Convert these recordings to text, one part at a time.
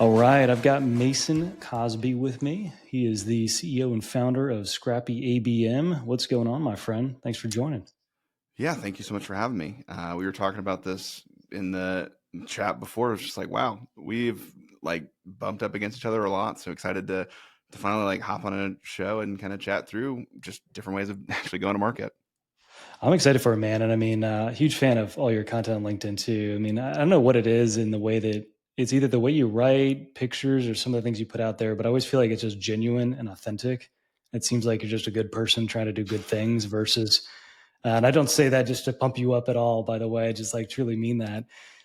All right, I've got Mason Cosby with me. He is the CEO and founder of Scrappy ABM. What's going on, my friend? Thanks for joining. Yeah, thank you so much for having me. We were talking about this in the chat before. It was just like, wow, we've like bumped up against each other a lot. So excited to finally like hop on a show and kind of chat through just different ways of actually going to market. I'm excited for it, man. And I mean, huge fan of all your content on LinkedIn too. I mean, I don't know what it is in the way that it's either the way you write pictures or some of the things you put out there, but I always feel like it's just genuine and authentic. It seems like you're just a good person trying to do good things versus, and I don't say that just to pump you up at all, by the way. I just like truly mean that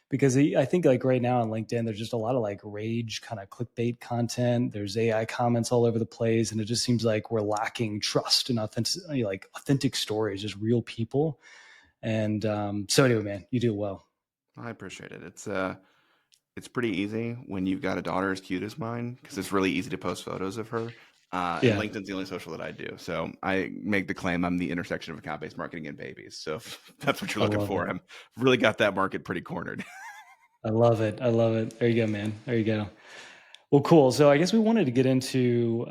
because I think like right now on LinkedIn, there's just a lot of like rage kind of clickbait content. There's AI comments all over the place. And it just seems like we're lacking trust and authentic stories, just real people. And so anyway, man, you do well. I appreciate it. It's pretty easy when you've got a daughter as cute as mine because it's really easy to post photos of her. And Yeah, LinkedIn's the only social that I do. So I make the claim I'm the intersection of account-based marketing and babies. So if that's what you're I looking love it. for, I'm really got that market pretty cornered. I love it. I love it. There you go, man. There you go. Well, cool. So I guess we wanted to get into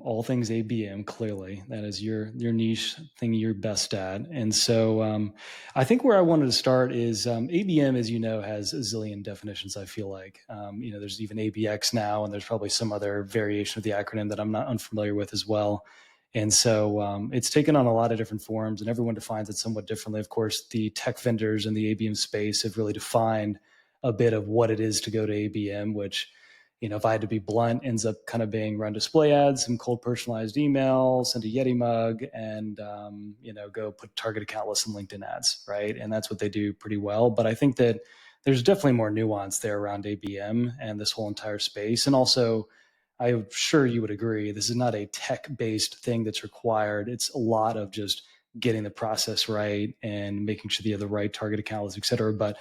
all things ABM. Clearly, that is your niche thing you're best at. And so I think where I wanted to start is ABM, as you know, has a zillion definitions. I feel like there's even ABX now, and there's probably some other variation of the acronym that I'm not unfamiliar with as well. And so it's taken on a lot of different forms, and everyone defines it somewhat differently. Of course, the tech vendors in the ABM space have really defined a bit of what it is to go to ABM, which if I had to be blunt, ends up kind of being run display ads, some cold personalized email, send a Yeti mug, and go put target account lists and LinkedIn ads, right? And that's what they do pretty well. But I think that there's definitely more nuance there around ABM and this whole entire space. And also, I'm sure you would agree, this is not a tech-based thing that's required. It's a lot of just getting the process right and making sure that you have the right target account lists, et cetera. But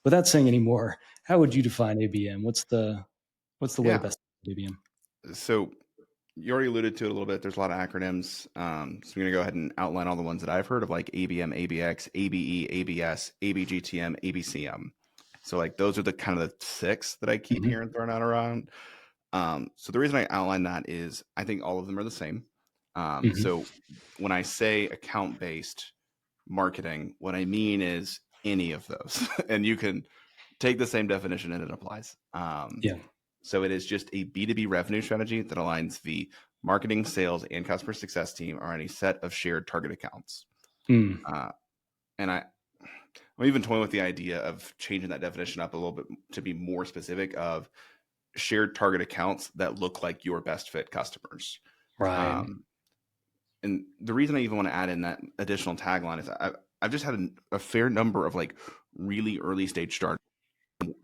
without saying any more, how would you define ABM? What's the way to Yeah. best ABM? So you already alluded to it a little bit. There's a lot of acronyms. So I'm going to go ahead and outline all the ones that I've heard of, like ABM, ABX, ABE, ABS, ABGTM, ABCM. So like those are the kind of the six that I keep Mhm. hearing thrown out around. So the reason I outline that is I think all of them are the same. Mhm. So when I say account-based marketing, what I mean is any of those, and you can take the same definition and it applies. Yeah. So it is just a B2B revenue strategy that aligns the marketing, sales, and customer success team around a set of shared target accounts. Mm. Uh, and I'm even toying with the idea of changing that definition up a little bit to be more specific of shared target accounts that look like your best fit customers. Right. Um, and the reason I even want to add in that additional tagline is I've just had a fair number of like really early stage startups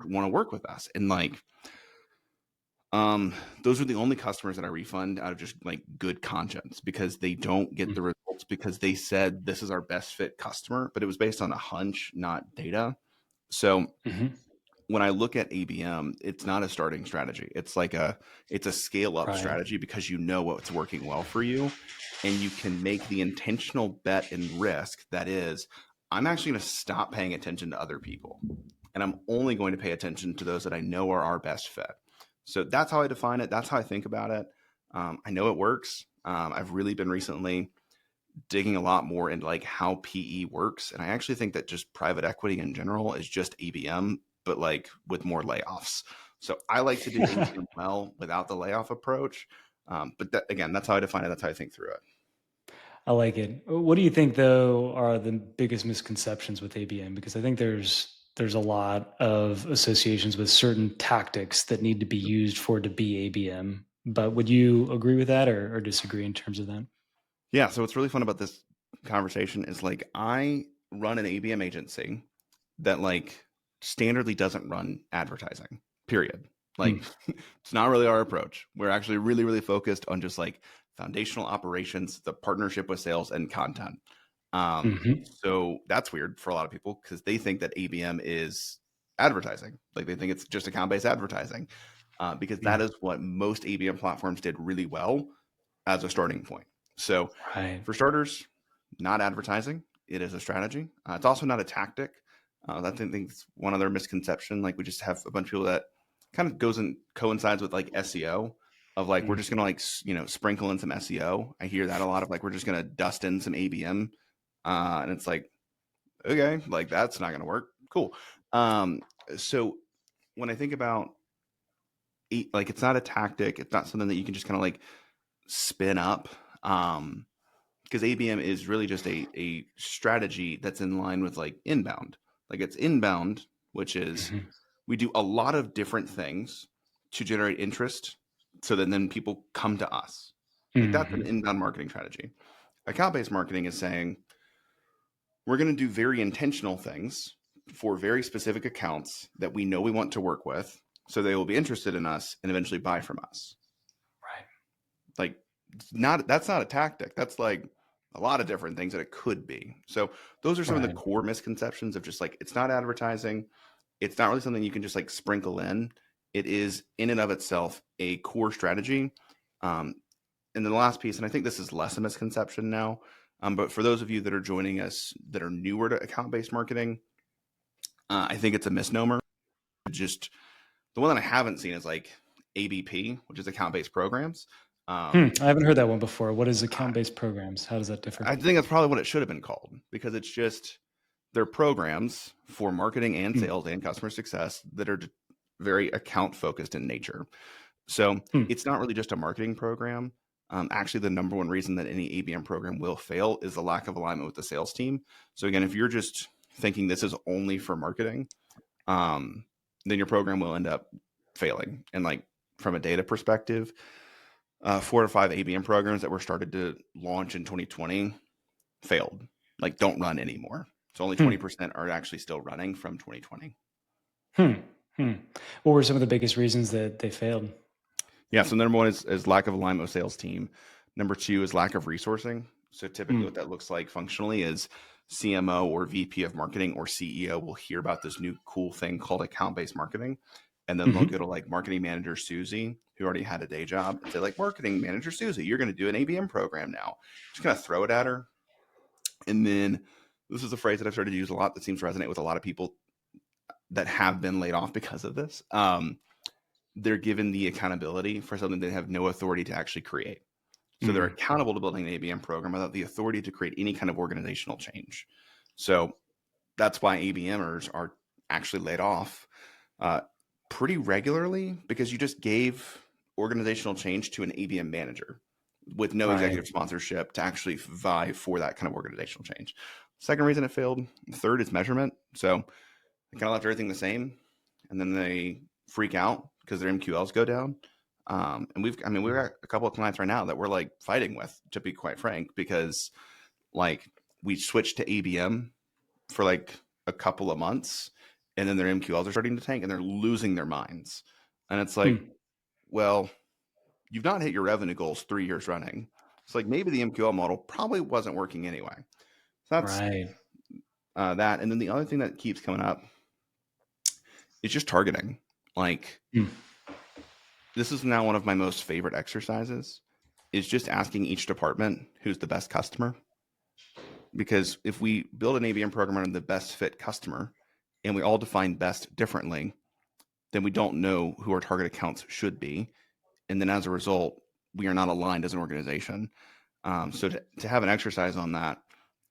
want to work with us, and like those are the only customers that I refund out of just like good conscience because they don't get Mm. the results because they said this is our best fit customer, but it was based on a hunch, not data. So Mhm. when I look at ABM, it's not a starting strategy. It's a scale up Right. strategy because you know what's working well for you, and you can make the intentional bet and risk that is, I'm actually going to stop paying attention to other people, and I'm only going to pay attention to those that I know are our best fit. So that's how I define it. That's how I think about it. I know it works. I've really been recently digging a lot more into like how PE works. And I actually think that just private equity in general is just ABM, but like with more layoffs. So I like to do ABM well without the layoff approach. But again, that's how I define it. That's how I think through it. I like it. What do you think though are the biggest misconceptions with ABM? Because I think there's a lot of associations with certain tactics that need to be used for it to be ABM. But would you agree with that or disagree in terms of that? Yeah. So what's really fun about this conversation is like I run an ABM agency that like standardly doesn't run advertising, period. Like Mm. it's not really our approach. We're actually really, really focused on just like foundational operations, the partnership with sales and content. Mhm. So that's weird for a lot of people because they think that ABM is advertising. Like they think it's just account-based advertising because that Mm. is what most ABM platforms did really well as a starting point. So Right. for starters, not advertising. It is a strategy. It's also not a tactic. That's I think one other misconception. Like we just have a bunch of people that kind of goes and coincides with like SEO of like, we're Mm. just going to like, sprinkle in some SEO. I hear that a lot of like, we're just going to dust in some ABM. And it's like, okay, like that's not going to work. Cool. Um, so when I think about like, it's not a tactic. It's not something that you can just kind of like spin up. Because ABM is really just a strategy that's in line with like inbound. Like it's inbound, which is Mhm. we do a lot of different things to generate interest so that then people come to us. Like that's an Mhm. inbound marketing strategy. Account-based marketing is saying we're going to do very intentional things for very specific accounts that we know we want to work with so they will be interested in us and eventually buy from us. Right. Like not that's not a tactic. That's like a lot of different things that it could be. So those are some of the Right. core misconceptions of just like it's not advertising. It's not really something you can just like sprinkle in. It is in and of itself a core strategy. Um, and then the last piece, and I think this is less a misconception now, but for those of you that are joining us that are newer to account-based marketing, I think it's a misnomer. Just the one that I haven't seen is like ABP, which is account-based programs. Um, I haven't heard that one before. What is account-based programs? How does that differ? I think that's probably what it should have been called because it's just they're programs for marketing and Hmm. sales and customer success that are very account focused in nature. So Hmm. it's not really just a marketing program. Actually, the number one reason that any ABM program will fail is the lack of alignment with the sales team. So again, if you're just thinking this is only for marketing, um, then your program will end up failing. And like from a data perspective, 4 to 5 ABM programs that were started to launch in 2020 failed, like don't run anymore. So only Hmm. 20% are actually still running from 2020. Hmm. Hmm. What were some of the biggest reasons that they failed? Yeah. So number one is lack of alignment with sales team. Number two is lack of resourcing. So typically Hmm. what that looks like functionally is CMO or VP of marketing or CEO will hear about this new cool thing called account-based marketing. And then they'll Mhm. go to like marketing manager Susie, who already had a day job, and say, like, marketing manager Susie, you're going to do an ABM program now. Just kind of throw it at her. And then this is a phrase that I've started to use a lot that seems to resonate with a lot of people that have been laid off because of this. They're given the accountability for something they have no authority to actually create. So they're Mm. accountable to building an ABM program without the authority to create any kind of organizational change. So that's why ABMers are actually laid off uh, pretty regularly because you just gave organizational change to an ABM manager with no Right. executive sponsorship to actually vie for that kind of organizational change. Second reason it failed. Third is measurement. So they kind of left everything the same, and then they freak out because their MQLs go down. And we've Mm. got a couple of clients right now that we're like fighting with, to be quite frank, because like we switched to ABM for like a couple of months, and then their MQLs are starting to tank, and they're losing their minds. And it's like, Hmm. well, you've not hit your revenue goals 3 years running. It's like maybe the MQL model probably wasn't working anyway. So that's Right. that. And then the other thing that keeps coming up is just targeting. Like Hmm. this is now one of my most favorite exercises is just asking each department who's the best customer. Because if we build an ABM program around the best fit customer and we all define best differently, then we don't know who our target accounts should be. And then as a result, we are not aligned as an organization. So to have an exercise on that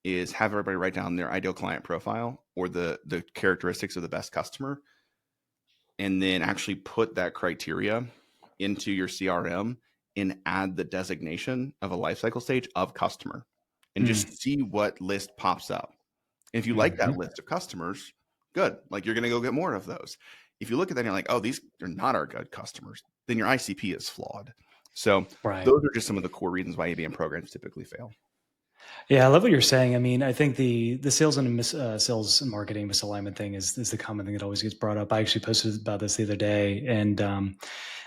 is have everybody write down their ideal client profile or the characteristics of the best customer, and then actually put that criteria into your CRM and add the designation of a lifecycle stage of customer and Hmm. just see what list pops up. And if you like that Mhm. list of customers, good. Like you're going to go get more of those. If you look at that and you're like, oh, these are not our good customers, then your ICP is flawed. So Right. those are just some of the core reasons why ABM programs typically fail. Yeah, I love what you're saying. I mean, I think the sales and sales and marketing misalignment thing is the common thing that always gets brought up. I actually posted about this the other day, and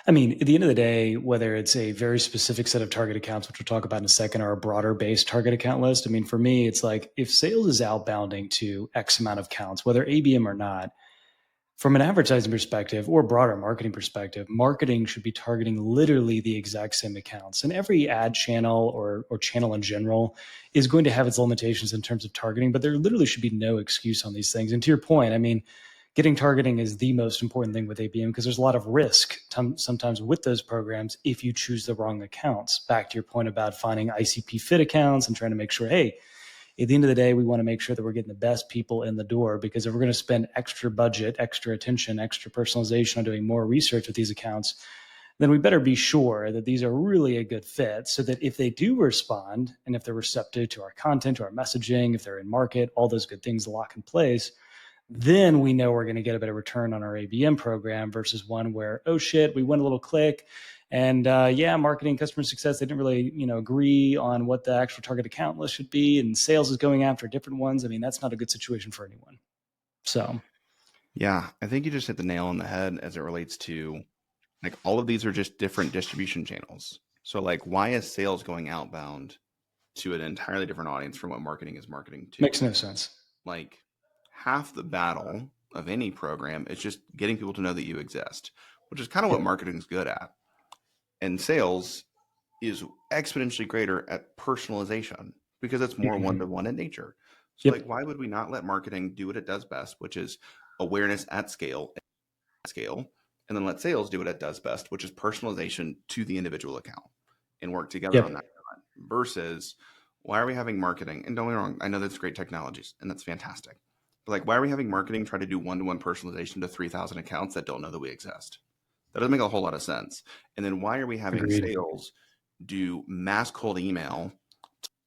I mean, at the end of the day, whether it's a very specific set of target accounts, which we'll talk about in a second, or a broader based target account list. I mean, for me, it's like if sales is outbounding to X amount of counts, whether ABM or not, from an advertising perspective or broader marketing perspective, marketing should be targeting literally the exact same accounts. And every ad channel or channel in general is going to have its limitations in terms of targeting, but there literally should be no excuse on these things. And to your point, I mean, getting targeting is the most important thing with ABM because there's a lot of risk sometimes with those programs if you choose the wrong accounts. Back to your point about finding ICP fit accounts and trying to make sure, hey, at the end of the day, we want to make sure that we're getting the best people in the door, because if we're going to spend extra budget, extra attention, extra personalization on doing more research with these accounts, then we better be sure that these are really a good fit, so that if they do respond and if they're receptive to our content, to our messaging, if they're in market, all those good things lock in place, then we know we're going to get a better return on our ABM program versus one where, oh shit, we went a little click. And yeah, marketing, customer success, they didn't really, agree on what the actual target account list should be, and sales is going after different ones. I mean, that's not a good situation for anyone. So, Yeah, I think you just hit the nail on the head as it relates to, like, all of these are just different distribution channels. So like, why is sales going outbound to an entirely different audience from what marketing is marketing to? makes no sense. Like, half the battle of any program is just getting people to know that you exist, which is kind of what Yep. marketing's good at. And sales is exponentially greater at personalization because it's more Mhm. one-to-one in nature. So like, Yep. why would we not let marketing do what it does best, which is awareness at scale, and then let sales do what it does best, which is personalization to the individual account, and work together on Yep. that front? Versus, why are we having marketing? And don't get me wrong, I know that's great technologies and that's fantastic. But like, why are we having marketing try to do one-to-one personalization to 3,000 accounts that don't know that we exist? That doesn't make a whole lot of sense. And then why are we having Agreed. sales do mass cold email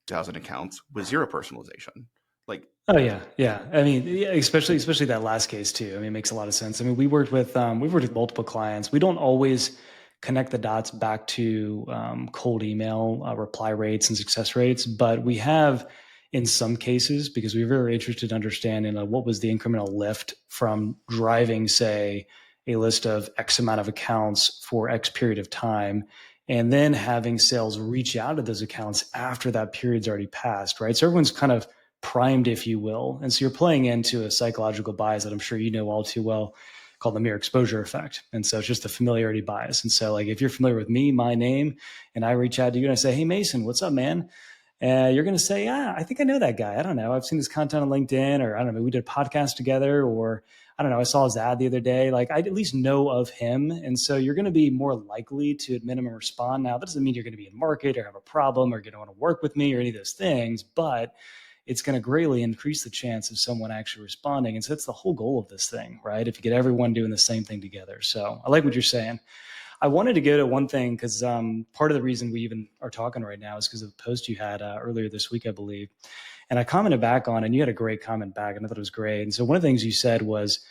to 1,000 accounts with zero personalization? Like, Oh yeah, yeah. I mean, yeah, especially that last case too. I mean, it makes a lot of sense. I mean, we've worked with multiple clients. We don't always connect the dots back to cold email reply rates and success rates, but we have in some cases, because we were very interested in understanding what was the incremental lift from driving, say, a list of X amount of accounts for X period of time, and then having sales reach out to those accounts after that period's already passed, right? So everyone's kind of primed, if you will. And so you're playing into a psychological bias that I'm sure you know all too well, called the mere exposure effect. And so it's just the familiarity bias. And so, like, if you're familiar with me, my name, and I reach out to you and I say, hey, Mason, what's up, man? You're going to say, yeah, I think I know that guy. I don't know. I've seen his content on LinkedIn, or I don't know, we did a podcast together, or I don't know, I saw his ad the other day. Like, I at least know of him. And so you're going to be more likely to admit him and respond. Now, that doesn't mean you're going to be in market or have a problem or going to want to work with me or any of those things, but it's going to greatly increase the chance of someone actually responding. And so that's the whole goal of this thing, right? If you get everyone doing the same thing together. So I like what you're saying. I wanted to go to one thing because part of the reason we even are talking right now is because of the post you had earlier this week, I believe. And I commented back on, and you had a great comment back, and I thought it was great. And so one of the things you said was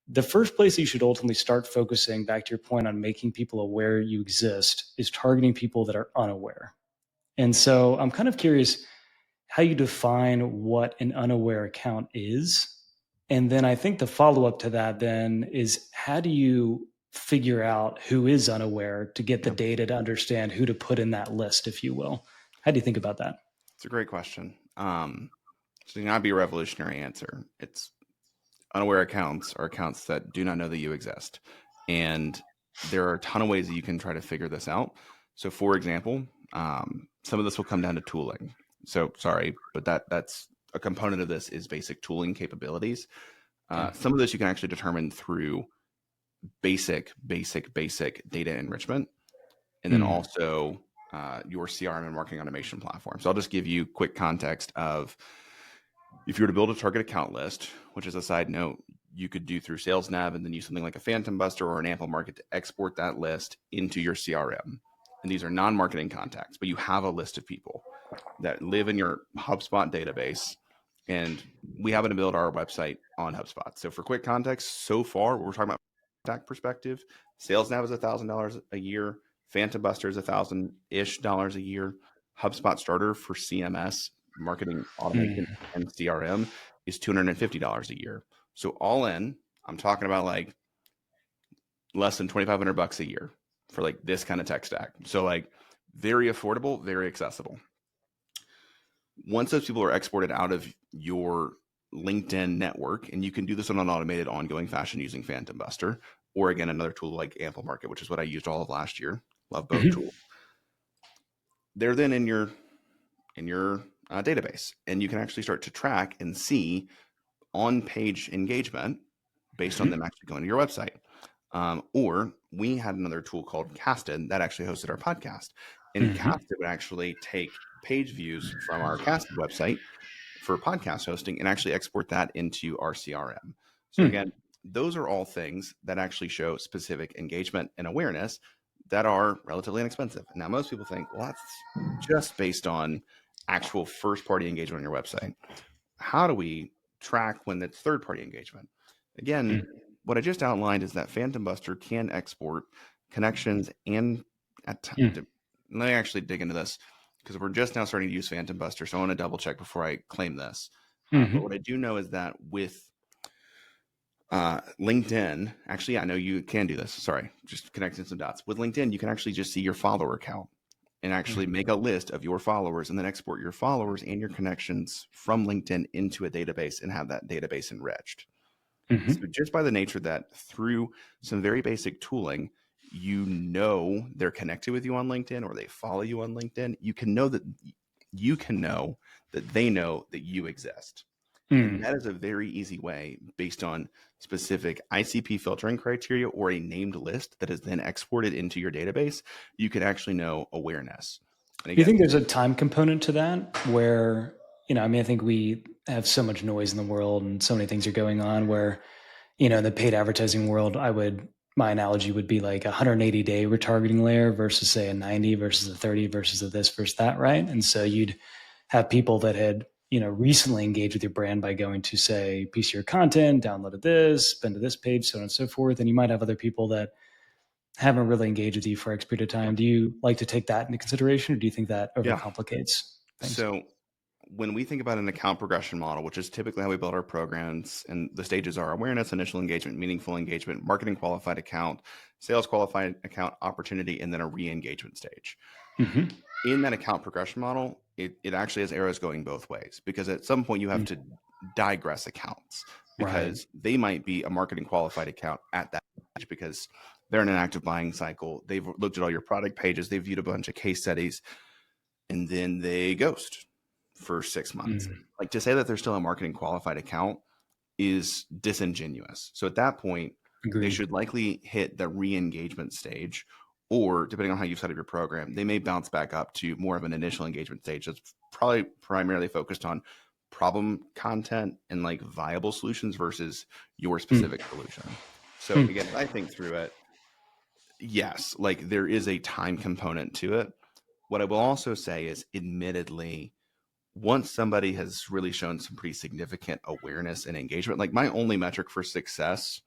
the first place you should ultimately start focusing, back to your point on making people aware you exist, is targeting people that are unaware. And so I'm kind of curious how you define what an unaware account is. And then I think the follow up to that then is, how do you figure out who is unaware to get the yeah, data to understand who to put in that list, if you will? How do you think about that? it's a great question. So not be a revolutionary answer. It's unaware accounts are accounts that do not know that you exist. And there are a ton of ways that you can try to figure this out. So for example, some of this will come down to tooling. So sorry, but that's a component of this is basic tooling capabilities. Okay. Some of this you can actually determine through basic data enrichment, and then Mm. also your CRM and marketing automation platform. So I'll just give you quick context of, if you were to build a target account list, which is a side note, you could do through Sales Nav and then use something like a Phantom Buster or an Ample Market to export that list into your CRM. And these are non-marketing contacts, but you have a list of people that live in your HubSpot database. And we happen to build our website on HubSpot. So for quick context, so far, we're talking about contact perspective. Sales Nav is $1,000 a year. Phantom Buster is $1,000-ish a year. HubSpot Starter for CMS, marketing automation, Mm. and CRM is $250 a year. So all in, I'm talking about like less than $2,500 a year for like this kind of tech stack. So like, very affordable, very accessible. Once those people are exported out of your LinkedIn network, and you can do this on an automated, ongoing fashion using Phantom Buster, or again, another tool like Ample Market, which is what I used all of last year. Love both Mhm. tools. They're then in your database, and you can actually start to track and see on page engagement based on them actually going to your website. Or we had another tool called Casted that actually hosted our podcast. And Hmm. Casted would actually take page views from our Casted website for podcast hosting and actually export that into our CRM. So Hmm. again, those are all things that actually show specific engagement and awareness that are relatively inexpensive. Now, most people think, well, that's just based on actual first party engagement on your website. How do we track when it's third party engagement? Again, what I just outlined is that Phantom Buster can export connections and Hmm. let me actually dig into this because we're just now starting to use Phantom Buster. So I want to double check before I claim this. But Hmm. what I do know is that with LinkedIn, actually, I know you can do this. Sorry, just connecting some dots. With LinkedIn, you can actually just see your follower count and actually make a list of your followers and then export your followers and your connections from LinkedIn into a database and have that database enriched. So Hmm. just by the nature that through some very basic tooling, you know they're connected with you on LinkedIn or they follow you on LinkedIn, you can know that they know that you exist. And Hmm. that is a very easy way based on specific ICP filtering criteria or a named list that is then exported into your database. You can actually know awareness. And Do you think again, there's a time component to that where, I mean, I think we have so much noise in the world and so many things are going on where, in the paid advertising world, my analogy would be like a 180-day retargeting layer versus say a 90 versus a 30 versus a this versus that, right? And so you'd have people that had, recently engaged with your brand by going to say piece of your content, downloaded this, been to this page, so on and so forth. And you might have other people that haven't really engaged with you for X period of yeah, time. Do you like to take that into consideration, or do you think that yeah. overcomplicates things? So when we think about an account progression model, which is typically how we build our programs, and the stages are awareness, initial engagement, meaningful engagement, marketing qualified account, sales qualified account, opportunity, and then a re-engagement stage. Hmm. In that account progression model, it actually has arrows going both ways because at some point you have to digress accounts Right. because they might be a marketing qualified account at that stage because they're in an active buying cycle. They've looked at all your product pages, they've viewed a bunch of case studies, and then they ghost for 6 months. Mm. Like to say that they're still a marketing qualified account is disingenuous. So at that point, they Agreed. should likely hit the re-engagement stage, or depending on how you set up your program, they may bounce back up to more of an initial engagement stage that's probably primarily focused on problem content and like viable solutions versus your Mm. specific solution. So Mm. again, I think through it, yes, like there is a time component to it. What I will also say is, admittedly, once somebody has really shown some pretty significant awareness and engagement, like my only metric for success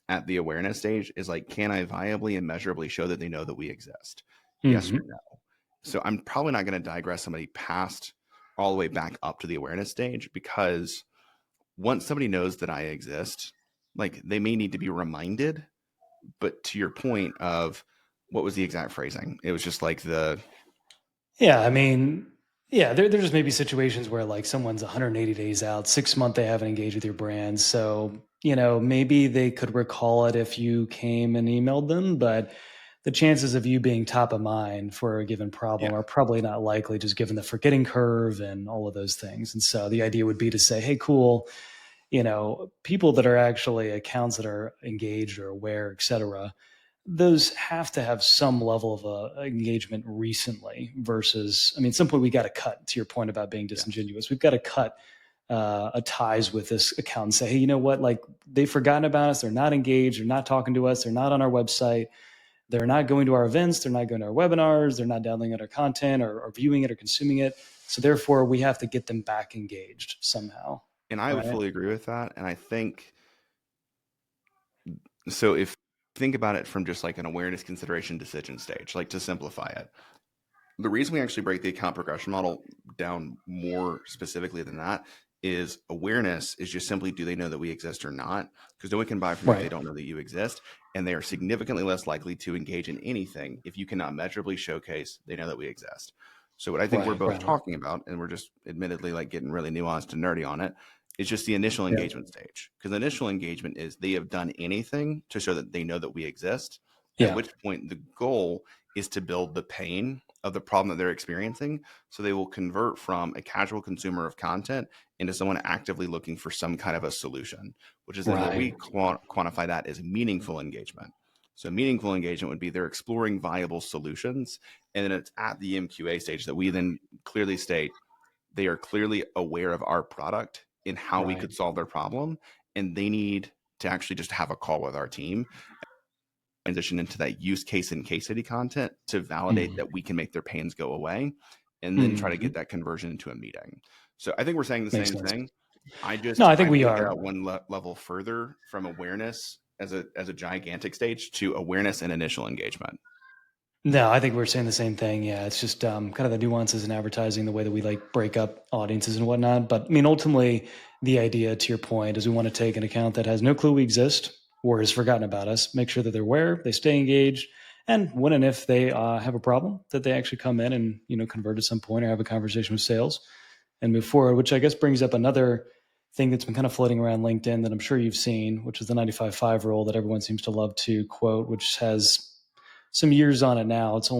at the awareness stage is like, can I viably and measurably show that they know that we exist? Yes or Hmm. no? So I'm probably not going to digress somebody past all the way back up to the awareness stage because once somebody knows that I exist, like they may need to be reminded. But to your point of what was the exact phrasing? It was just like the Yeah, I mean, yeah, there just may be situations where like someone's 180 days out, 6 month they haven't engaged with your brand. So, maybe they could recall it if you came and emailed them, but the chances of you being top of mind for a given yeah, problem are probably not likely just given the forgetting curve and all of those things. And so the idea would be to say, hey, cool, people that are actually accounts that are engaged or aware, et cetera, those have to have some level of engagement recently versus, I mean, at some point we got to cut to your point about being yes. disingenuous. We've got to cut a ties with this account and say, hey, you know what? Like they've forgotten about us. They're not engaged. They're not talking to us. They're not on our website. They're not going to our events. They're not going to our webinars. They're not downloading our content or viewing it or consuming it. So therefore, we have to get them back engaged somehow. And I would Right. fully agree with that. And I think so. If think about it from just like an awareness consideration decision stage, like to simplify it, the reason we actually break the account progression model down more specifically than that is awareness is just simply, do they know that we exist or not? Because no one can buy from you if they Right. don't know that you exist. And they are significantly less likely to engage in anything if you cannot measurably showcase they know that we exist. So what I think we're Right. both Right. talking about, and we're just admittedly like getting really nuanced and nerdy on it, is just the initial Yeah. engagement stage. Because initial engagement is they have done anything to show that they know that we exist, at Yeah. which point the goal is to build the pain of the problem that they're experiencing. So they will convert from a casual consumer of content into someone actively looking for some kind of a solution, which is then where we Right. quantify that as meaningful engagement. So meaningful engagement would be they're exploring viable solutions. And then it's at the MQA stage that we then clearly state they are clearly aware of our product and how we Right. could solve their problem. And they need to actually just have a call with our team, transition into that use case and case study content to validate Mhm. that we can make their pains go away, and then try to get Mhm. that conversion into a meeting. So I think we're saying the Makes same sense. thing. No, I think I we take it are. out one level further from awareness as a gigantic stage to awareness and initial engagement. No, I think we're saying the same thing. Yeah, it's just kind of the nuances in advertising, the way that we like break up audiences and whatnot. But I mean, ultimately, the idea, to your point, is we want to take an account that has no clue we exist or has forgotten about us, make sure that they're aware, they stay engaged, and when and if they have a problem, that they actually come in and convert at some point or have a conversation with sales and move forward. Which I guess brings up another thing that's been kind of floating around LinkedIn that I'm sure you've seen, which is the 95-5 rule that everyone seems to love to quote, which has some years on it now. It's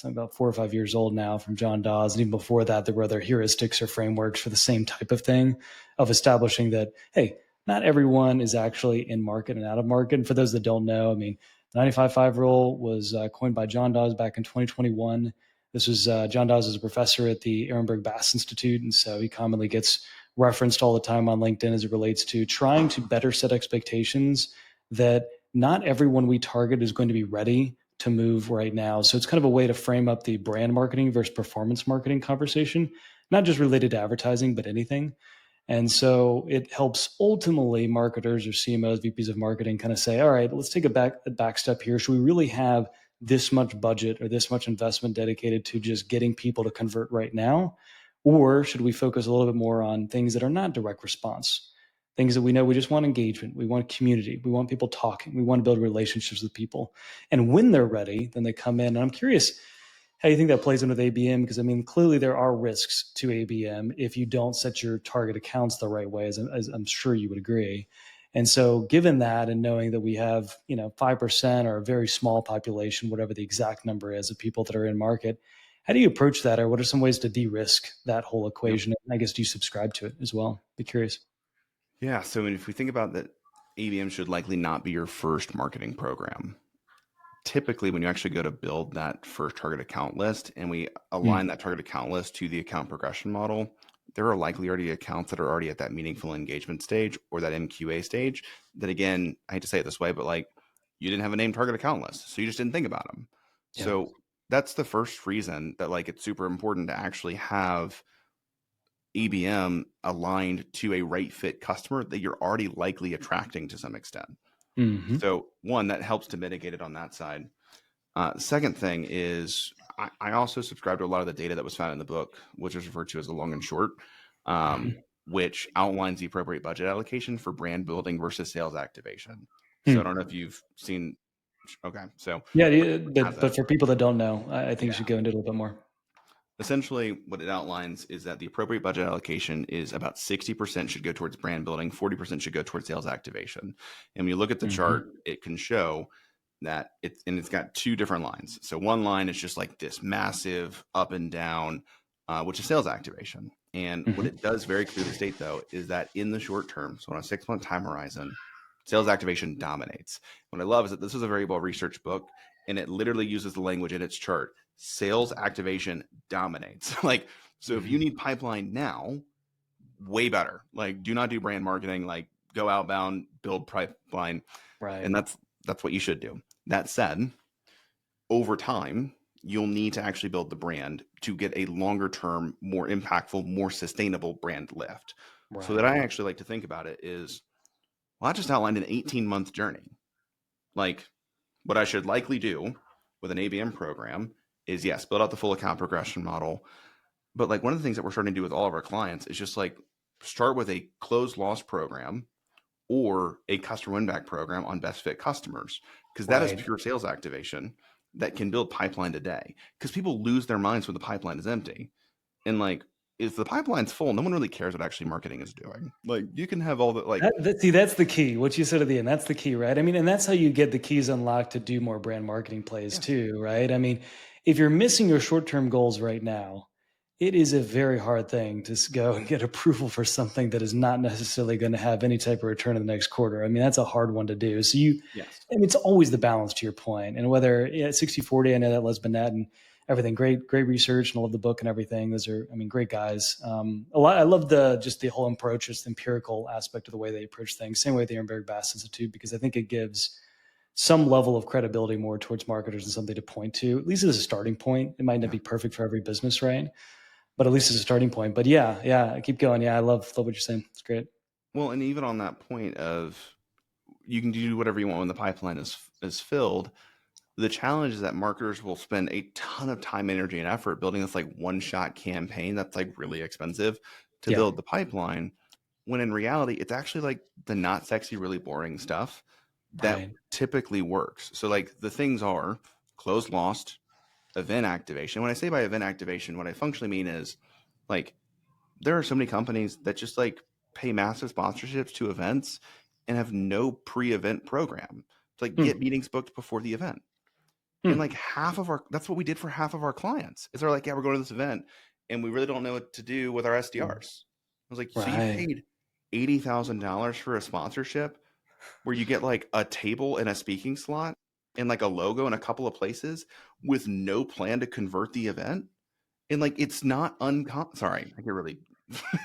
about 4 or 5 years old now from John Dawes. And even before that, there were other heuristics or frameworks for the same type of thing of establishing that, hey, not everyone is actually in market and out of market. And for those that don't know, I mean, the 95-5 rule was coined by John Dawes back in 2021. This was John Dawes is a professor at the Ehrenberg Bass Institute. And so he commonly gets referenced all the time on LinkedIn as it relates to trying to better set expectations that not everyone we target is going to be ready to move right now. So it's kind of a way to frame up the brand marketing versus performance marketing conversation, not just related to advertising, but anything. And so it helps ultimately marketers or CMOs, VPs of marketing kind of say, all right, let's take a back step here. Should we really have this much budget or this much investment dedicated to just getting people to convert right now? Or should we focus a little bit more on things that are not direct response? Things that we know we just want engagement, we want community, we want people talking, we want to build relationships with people. And when they're ready, then they come in. And I'm curious how you think that plays in with ABM, because I mean, clearly there are risks to ABM if you don't set your target accounts the right way, as I'm sure you would agree. And so, given that, and knowing that we have 5% or a very small population, whatever the exact number is, of people that are in market, how do you approach that, or what are some ways to de-risk that whole Yep. equation? And I guess do you subscribe to it as well? Be curious. Yeah. So if we think about that, ABM should likely not be your first marketing program. Typically, when you actually go to build that first target account list and we align Mm, that target account list to the account progression model, there are likely already accounts that are already at that meaningful engagement stage or that MQA stage that, again, I hate to say it this way, but like you didn't have a named target account list. So you just didn't think about them. yeah. So that's the first reason that like it's super important to actually have ABM aligned to a right fit customer that you're already likely attracting to some extent. Hmm. So one, that helps to mitigate it on that side. Second thing is I also subscribe to a lot of the data that was found in the book, which is referred to as the long and short, Hmm. which outlines the appropriate budget allocation for brand building versus sales activation. So I Hmm. don't know if you've seen. Okay, so Yeah, has but it? for people that don't know, I think you should Yeah. go into it a little bit more. Essentially, what it outlines is that the appropriate budget allocation is about 60% should go towards brand building, 40% should go towards sales activation. And when you look at the chart, Hmm. it can show that it's got two different lines. So one line is just like this massive up and down, which is sales activation. And what it Hmm. does very clearly state, though, is that in the short term, so on a 6 month time horizon, sales activation dominates. What I love is that this is a very well researched book, and it literally uses the language in its chart. Sales activation dominates. Like, so if you Hmm. need pipeline now, way better. Like, do not do brand marketing. Like, go outbound, build pipeline, Right. and that's what you should do. That said, over time, you'll need to actually build the brand to get a longer term, more impactful, more sustainable brand lift. So that Right. I actually like to think about it is, well, I just outlined an 18-month journey. Like, what I should likely do with an ABM program is, yes, build out the full account progression model. But like one of the things that we're starting to do with all of our clients is just like start with a closed loss program or a customer win back program on best fit customers, because that is Right. pure sales activation that can build pipeline today. Because people lose their minds when the pipeline is empty. And like, if the pipeline's full, no one really cares what actually marketing is doing. Like, you can have all the like, See, that's the key. What you said at the end, that's the key, right? I mean, and that's how you get the keys unlocked to do more brand marketing plays yeah, too, right? I mean, if you're missing your short-term goals right now, it is a very hard thing to go and get approval for something that is not necessarily going to have any type of return in the next quarter. I mean, that's a hard one to do. So Yes. I mean, it's always the balance to your point. And whether 60/40, I know that Les Binet and everything, great research, and I love the book and everything. Those are, I mean, great guys. A lot. I love just the whole approach, just the empirical aspect of the way they approach things. Same way with the Ehrenberg Bass Institute, because I think it gives some level of credibility more towards marketers and something to point to, at least as a starting point. It might not Yeah. be perfect for every business, right? But at least as a starting point. But yeah, keep going. Yeah, I love what you're saying. It's great. Well, and even on that point of you can do whatever you want when the pipeline is filled. The challenge is that marketers will spend a ton of time, energy, and effort building this like one shot campaign that's like really expensive to Yeah, build the pipeline. When in reality, it's actually like the not sexy, really boring stuff that right. typically works. So, like the things are closed lost, event activation. When I say by event activation, what I functionally mean is like there are so many companies that just like pay massive sponsorships to events and have no pre-event program to like get Hmm. meetings booked before the event. And like Hmm. half of our that's what we did for half of our clients. Is they're like, yeah, we're going to this event and we really don't know what to do with our SDRs. I was like, so you Right. paid $80,000 for a sponsorship where you get like a table and a speaking slot and like a logo in a couple of places with no plan to convert the event? And like it's not sorry, I get really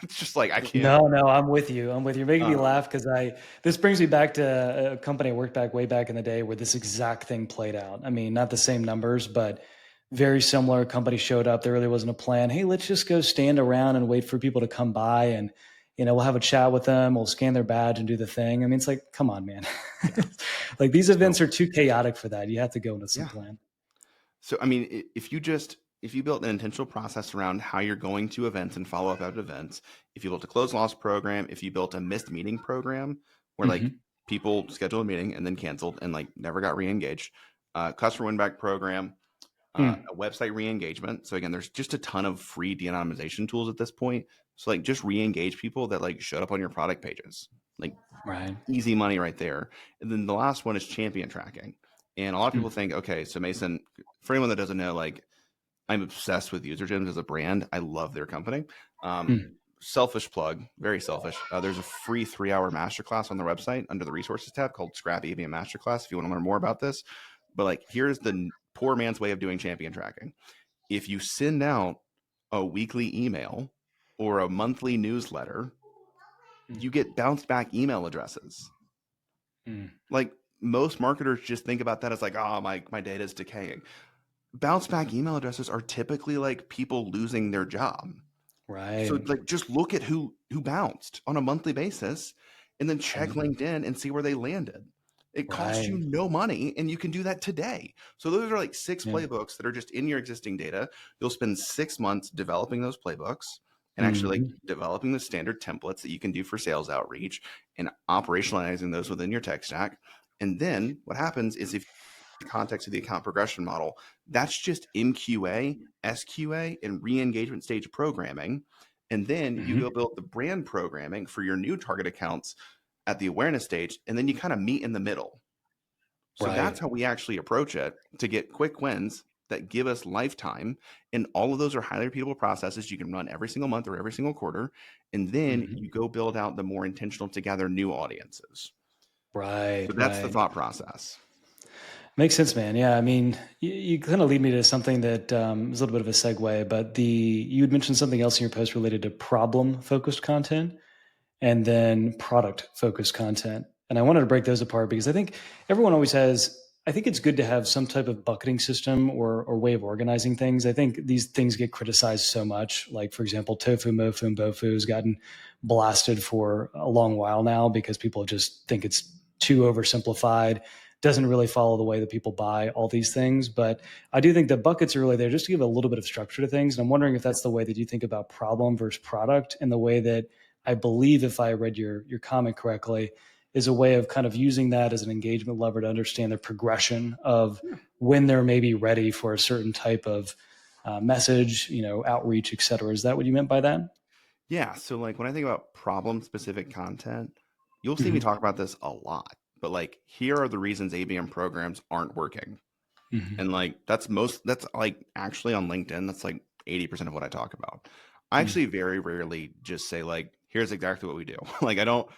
it's just like I can't No, I'm with you. I'm with you. You're making me um laugh because this brings me back to a company I worked way back in the day where this exact thing played out. I mean, not the same numbers, but very similar. Company showed up. There really wasn't a plan. Hey, let's just go stand around and wait for people to come by, and we'll have a chat with them. We'll scan their badge and do the thing. I mean, it's like, come on, man. yeah. Like these So events are too chaotic for that. You have to go with some yeah. plan. So I mean, if you built an intentional process around how you're going to events and follow up at events, if you built a closed loss program, if you built a missed meeting program where like Hmm. people scheduled a meeting and then canceled and like never got re-engaged, customer win back program, Mm. a website re-engagement. So again, there's just a ton of free de-anonymization tools at this point. So like just re-engage people that like showed up on your product pages. Like Right. easy money right there. And then the last one is champion tracking. And a lot of people Mm. think, okay, so Mason, for anyone that doesn't know, like I'm obsessed with User Gyms as a brand. I love their company. Um, Mm. Selfish plug, very selfish. There's a free 3-hour masterclass on their website under the resources tab called Scrappy ABM Masterclass if you want to learn more about this. But like, here's the poor man's way of doing champion tracking. If you send out a weekly email or a monthly newsletter, Mm. you get bounce back email addresses. Mm. Like most marketers just think about that as like, oh, my data is decaying. Bounce back email addresses are typically like people losing their job. So Right. like just look at who bounced on a monthly basis and then check Right. LinkedIn and see where they landed. It costs you Right. no money and you can do that today. So those are like 6 Yeah. playbooks that are just in your existing data. You'll spend 6 months developing those playbooks and actually like Mhm. developing the standard templates that you can do for sales outreach and operationalizing those within your tech stack. And then what happens is if context of the account progression model, that's just MQA, SQA, and re-engagement stage programming. And then you go Mhm. build the brand programming for your new target accounts at the awareness stage, and then you kind of meet in the middle. So that's Right. how we actually approach it to get quick wins that give us lifetime. And all of those are highly repeatable processes you can run every single month or every single quarter. And then Mhm. you go build out the more intentional to gather new audiences. Right, So that's the right. thought process. Makes sense, man. Yeah, I mean, you kind of lead me to something that is a little bit of a segue, but you had mentioned something else in your post related to problem-focused content and then product focused content. And I wanted to break those apart because I think everyone always has, I think it's good to have some type of bucketing system or way of organizing things. I think these things get criticized so much. Like, for example, tofu, mofu, and bofu has gotten blasted for a long while now because people just think it's too oversimplified, doesn't really follow the way that people buy all these things. But I do think the buckets are really there just to give a little bit of structure to things. And I'm wondering if that's the way that you think about problem versus product and the way that I believe, if I read your comment correctly, is a way of kind of using that as an engagement lever to understand the progression of when they're maybe ready for a certain type of message, outreach, et cetera. Is that what you meant by that? Yeah. So, like, when I think about problem specific content, you'll see me Hmm. talk about this a lot. But, like, here are the reasons ABM programs aren't working. Mhm. And like that's like actually on LinkedIn, that's like 80% of what I talk about. I Mm. actually very rarely just say like, here's exactly what we do. Like I don't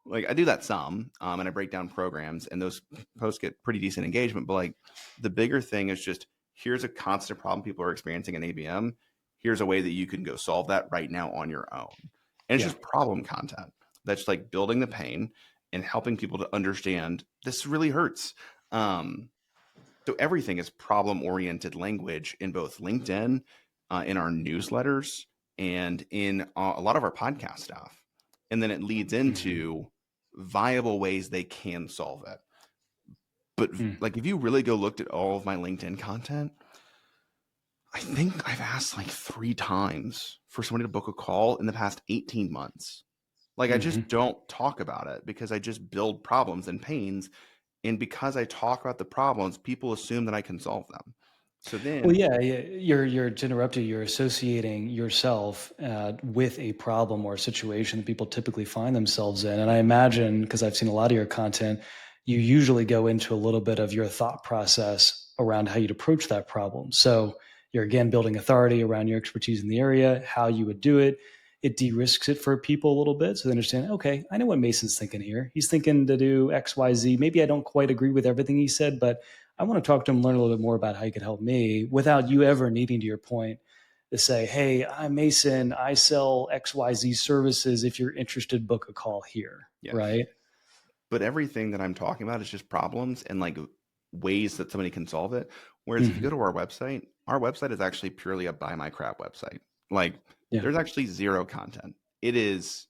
like I do that some, and I break down programs and those posts get pretty decent engagement. But like the bigger thing is just here's a constant problem people are experiencing in ABM. Here's a way that you can go solve that right now on your own. And it's Yeah. just problem content. That's like building the pain and helping people to understand this really hurts. Um, so everything is problem oriented language in both LinkedIn, in our newsletters, and in a lot of our podcast stuff. And then it leads Mhm. into viable ways they can solve it. But Mm. like, if you really go looked at all of my LinkedIn content, I think I've asked like 3 times for somebody to book a call in the past 18 months. Like, I just Mhm. don't talk about it because I just build problems and pains. And because I talk about the problems, people assume that I can solve them. So Well, then, yeah, yeah, you're to interrupt you. You're associating yourself with a problem or a situation that people typically find themselves in, and I imagine because I've seen a lot of your content, you usually go into a little bit of your thought process around how you'd approach that problem. So you're again building authority around your expertise in the area, how you would do it. It de-risks it for people a little bit, so they understand. Okay, I know what Mason's thinking here. He's thinking to do X, Y, Z. Maybe I don't quite agree with everything he said, but I want to talk to him, learn a little bit more about how he could help me without you ever needing, to your point, to say, hey, I'm Mason. I sell XYZ services. If you're interested, book a call here. yes. Right. But everything that I'm talking about is just problems and like ways that somebody can solve it. Whereas if you Hmm. go to our website is actually purely a buy my crap website. Like Yeah. there's actually zero content. It is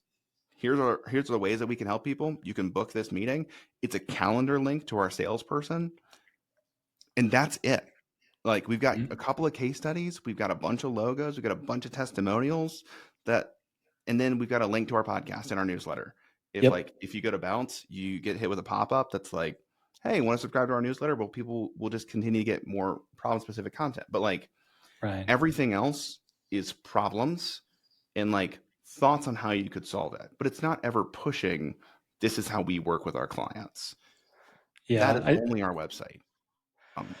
here's the ways that we can help people. You can book this meeting. It's a calendar link to our salesperson, and that's it. Like we've got a Mhm. couple of case studies, we've got a bunch of logos, we've got a bunch of testimonials that, and then we've got a link to our podcast and our newsletter. If Yep. like if you go to Bounce, you get hit with a pop up that's like, "Hey, want to subscribe to our newsletter?" Well, people will just continue to get more problem specific content. But like Right. everything else is problems and like thoughts on how you could solve it. But it's not ever pushing. This is how we work with our clients. That Yeah. is only our website.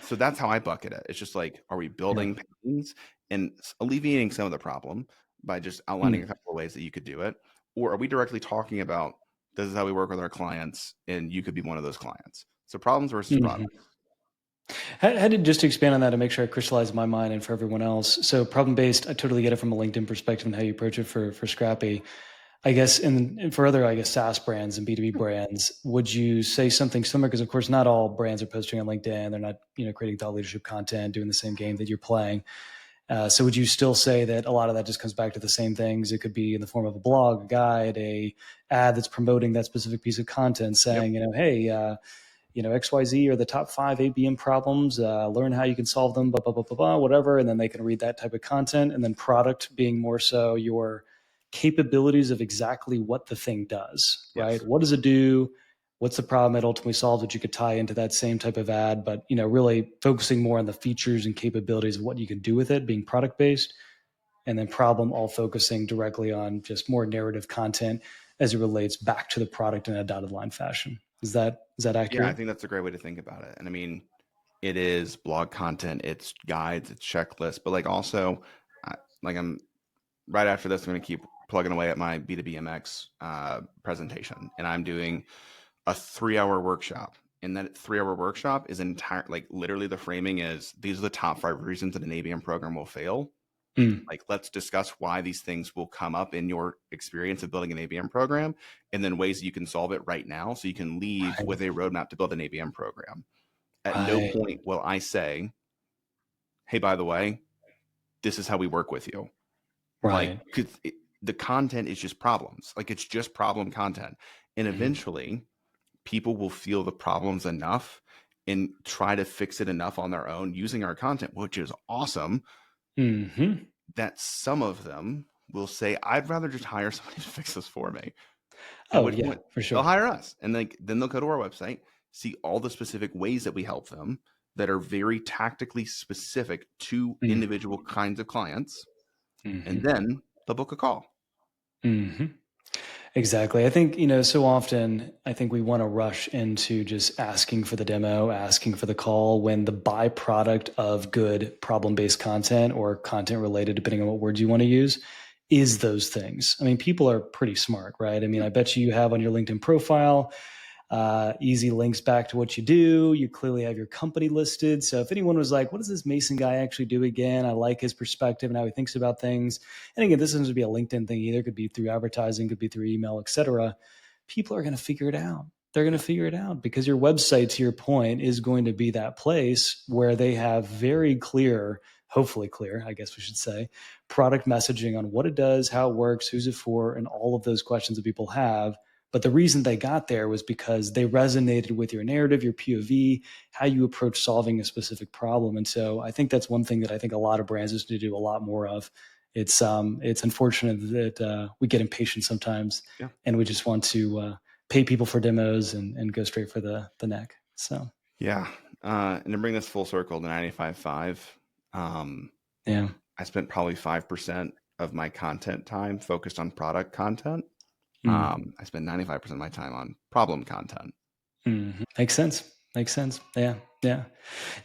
So that's how I bucket it. It's just like, are we Yeah. building pains and alleviating some of the problem by just outlining a Mm. couple of ways that you could do it? Or are we directly talking about this is how we work with our clients and you could be one of those clients? So problems versus Mhm. products. How did just to expand on that to make sure I crystallize my mind and for everyone else. So problem based, I totally get it from a LinkedIn perspective and how you approach it for Scrappy. I guess and for other, I guess, SaaS brands and B2B brands, would you say something similar? Because of course, not all brands are posting on LinkedIn. They're not, creating thought leadership content, doing the same game that you're playing. So would you still say that a lot of that just comes back to the same things? It could be in the form of a blog, a guide, a ad that's promoting that specific piece of content, Yep. saying, hey, XYZ are the top 5 ABM problems. Learn how you can solve them, blah, blah, blah, blah, blah, whatever. And then they can read that type of content. And then product being more so your capabilities of exactly what the thing does, right? Yes. What does it do? What's the problem it ultimately solves that you could tie into that same type of ad, but really focusing more on the features and capabilities of what you can do with it, being product based, and then problem all focusing directly on just more narrative content as it relates back to the product in a dotted line fashion. Is that Yeah, I accurate? think that's a great way to think about it. And I mean, it is blog content, it's guides, it's checklists, but like also, like I'm right after this, I'm going to keep plugging away at my B2BMX presentation, and I'm doing a 3 hour workshop. And that 3 hour workshop is entire, like literally the framing is these are the top 5 reasons that an ABM program will fail. Mm, Like, let's discuss why these things will come up in your experience of building an ABM program, and then ways that you can solve it right now so you can leave right, with a roadmap to build an ABM program. At no right, point will I say, hey, by the way, this is how we work with you. Like, right. because the content is just problems. Like, it's just problem content. And Mhm, eventually, people will feel the problems enough and try to fix it enough on their own using our content, which is awesome, mhm. that some of them will say, I'd rather just hire somebody to fix this for me. At Oh, which yeah, point for they'll sure. hire us. And then they'll go to our website, see all the specific ways that we help them that are very tactically specific to Mm, individual kinds of clients. And mhm, then they'll book a call. mhm. Exactly. I think, so often I think we want to rush into just asking for the demo, asking for the call when the byproduct of good problem-based content or content related, depending on what words you want to use, is those things. I mean, people are pretty smart, right? I mean, I bet you have on your LinkedIn profile easy links back to what you do. You clearly have your company listed. So if anyone was like, what does this Mason guy actually do again? I like his perspective and how he thinks about things. And again, this doesn't have to be a LinkedIn thing either. It could be through advertising, could be through email, etc. People are going to figure it out. They're going to Yeah. figure it out because your website, to your point, is going to be that place where they have very clear, hopefully clear, I guess we should say, product messaging on what it does, how it works, who's it for, and all of those questions that people have. But the reason they got there was because they resonated with your narrative, your POV, how you approach solving a specific problem. And so I think that's one thing that I think a lot of brands need to do a lot more of. It's unfortunate that we get impatient sometimes, Yeah. and we just want to pay people for demos and go straight for the neck. So Yeah. And to bring this full circle to 95.5, yeah. I spent probably 5% of my content time focused on product content. Mm. I spend 95% of my time on problem content. Makes sense. Makes sense. Yeah. Yeah.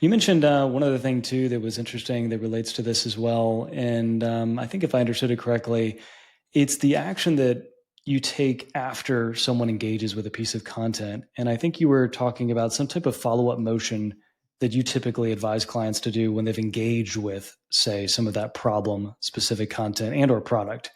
You mentioned one other thing too that was interesting that relates to this as well. And I think if I understood it correctly, it's the action that you take after someone engages with a piece of content. And I think you were talking about some type of follow-up motion that you typically advise clients to do when they've engaged with, say, some of that problem specific content and or product.